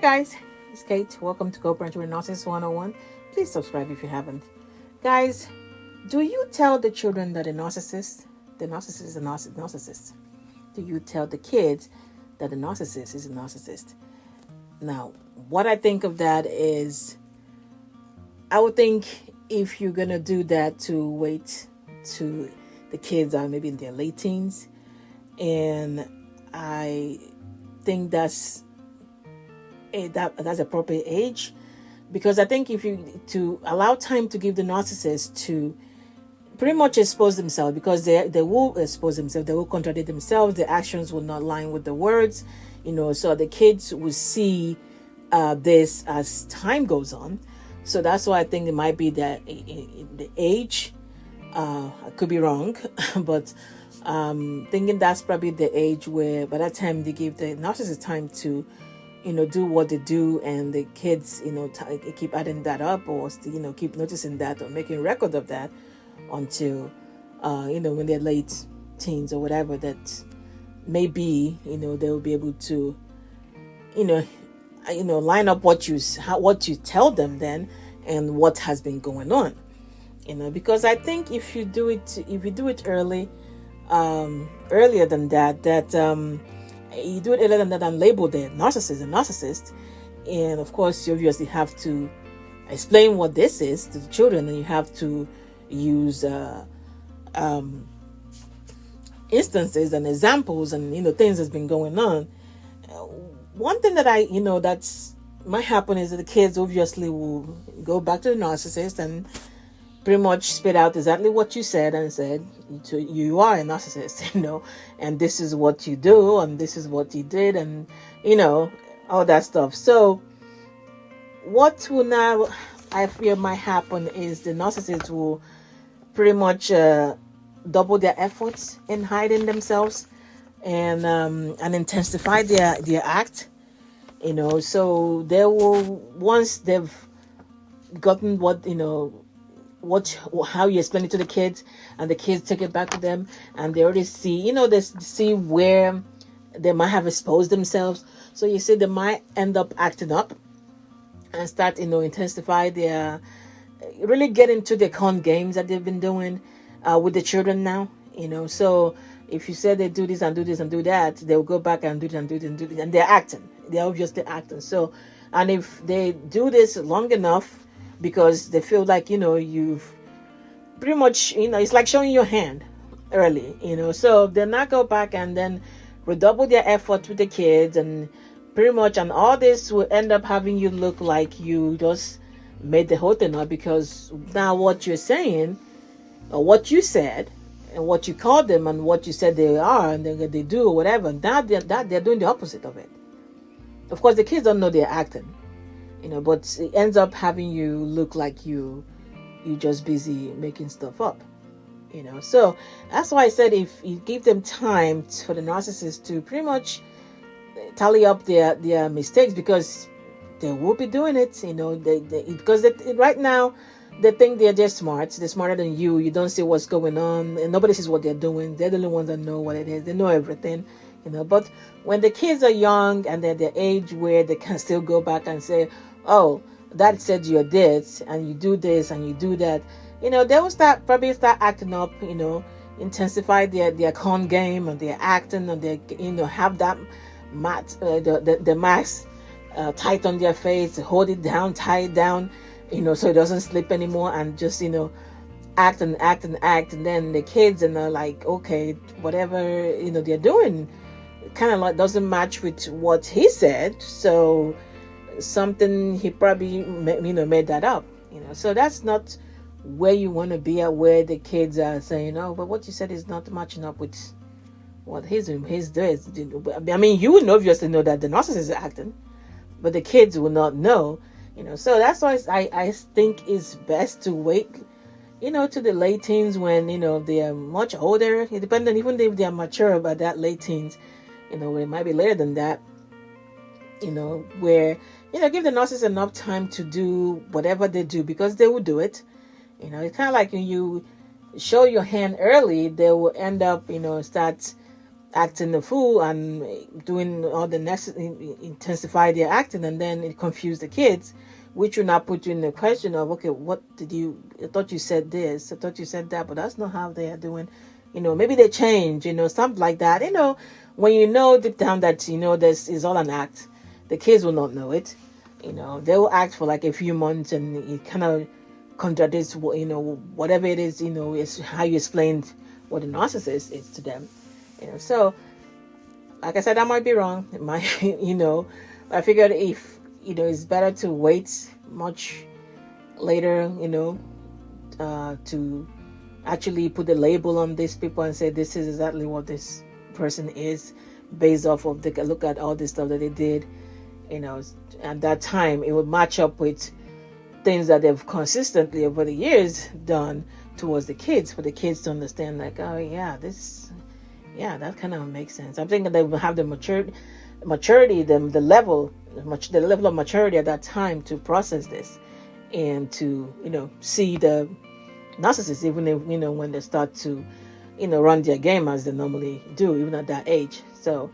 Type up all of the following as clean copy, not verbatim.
guys, it's Kate. Welcome to coparenting with Narcissist 101. Please subscribe if you haven't. Guys, do you tell the children that the narcissist is a narcissist? Do you tell the kids that the narcissist is a narcissist? Now, what I think of that is, I would think if you're going to do that, to wait to the kids are maybe in their late teens. And I think that's appropriate age, because I think if you to allow time to give the narcissist to pretty much expose themselves, because they will expose themselves, they will contradict themselves, their actions will not line with the words, so the kids will see this as time goes on. So that's why I think it might be that in the age, I could be wrong, but thinking that's probably the age where by that time they give the narcissist time to do what they do, and the kids keep adding that up, or keep noticing that or making record of that until when they're late teens or whatever, that maybe they'll be able to line up what you tell them then and what has been going on, because I think if you do it early, earlier than that, you do it earlier than that and label the narcissist, and of course you obviously have to explain what this is to the children, and you have to use instances and examples and things that's been going on. One thing that that's might happen is that the kids obviously will go back to the narcissist and pretty much spit out exactly what you said, and said you are a narcissist, and this is what you do, and this is what you did, and all that stuff. So what will now, I fear, might happen is the narcissist will pretty much double their efforts in hiding themselves, and intensify their act, so they will, once they've gotten how you explain it to the kids, and the kids take it back to them, and they already see, they see where they might have exposed themselves. So you see, they might end up acting up and start, intensify their, really get into the con games that they've been doing with the children now, So if you said they do this and do this and do that, they'll go back and do this and do this and do this, and they're acting. They're obviously acting. So, and if they do this long enough, because they feel like you've pretty much it's like showing your hand early, so they'll not go back and then redouble their efforts with the kids, and pretty much, and all this will end up having you look like you just made the whole thing up, because now what you're saying, or what you said, and what you called them, and what you said they are and they do or whatever, now they're doing the opposite of it. Of course, the kids don't know they're acting, but it ends up having you look like you just busy making stuff up, So that's why I said, if you give them time for the narcissist to pretty much tally up their mistakes, because they will be doing it, because right now they think they're smart. They're smarter than you. You don't see what's going on, and nobody sees what they're doing. They're the only ones that know what it is. They know everything, But when the kids are young and they're the age where they can still go back and say, oh, that said you're this, and you do this, and you do that, they will probably start acting up, intensify their con game, and their acting, and their, have that the mask tight on their face, hold it down, tie it down, so it doesn't slip anymore, and just, act and act and act. And then the kids, and they're like, okay, whatever, they're doing kind of like doesn't match with what he said. So something, he probably, made that up, so that's not where you want to be at, where the kids are saying, oh, but what you said is not matching up with what he's doing. I mean, you would obviously know that the narcissist is acting, but the kids will not know, so that's why I think it's best to wait, to the late teens, when, they are much older, depending, even if they are mature by that late teens, it might be later than that, where, give the narcissist enough time to do whatever they do, because they will do it. It's kind of like when you show your hand early, they will end up, start acting the fool and doing all the intensify their acting, and then it confused the kids, which will not put you in the question of, okay, what did you, I thought you said this, I thought you said that, but that's not how they are doing. Maybe they change, something like that. When you know deep down that, this is all an act, the kids will not know it. They will act for like a few months, and it kind of contradicts, whatever it is, is how you explained what a narcissist is to them. So, like I said, I might be wrong. It might, I figured if, it's better to wait much later, to actually put the label on these people and say, this is exactly what this person is, based off of the look at all this stuff that they did, at that time, it would match up with things that they've consistently over the years done towards the kids, for the kids to understand, like, oh yeah, that kind of makes sense. I'm thinking they will have the maturity, the level of maturity at that time to process this, and to see the narcissists, even if when they start to run their game as they normally do, even at that age. So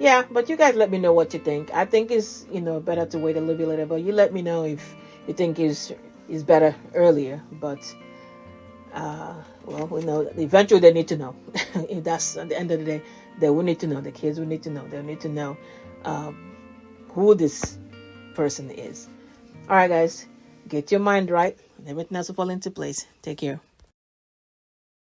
yeah, but you guys let me know what you think. I think it's better to wait a little bit later, but you let me know if you think is better earlier. But well, we know eventually they need to know. If that's at the end of the day, they will need to know. The kids will need to know. They'll need to know who this person is. All right, guys, get your mind right, and everything else will fall into place. Take care.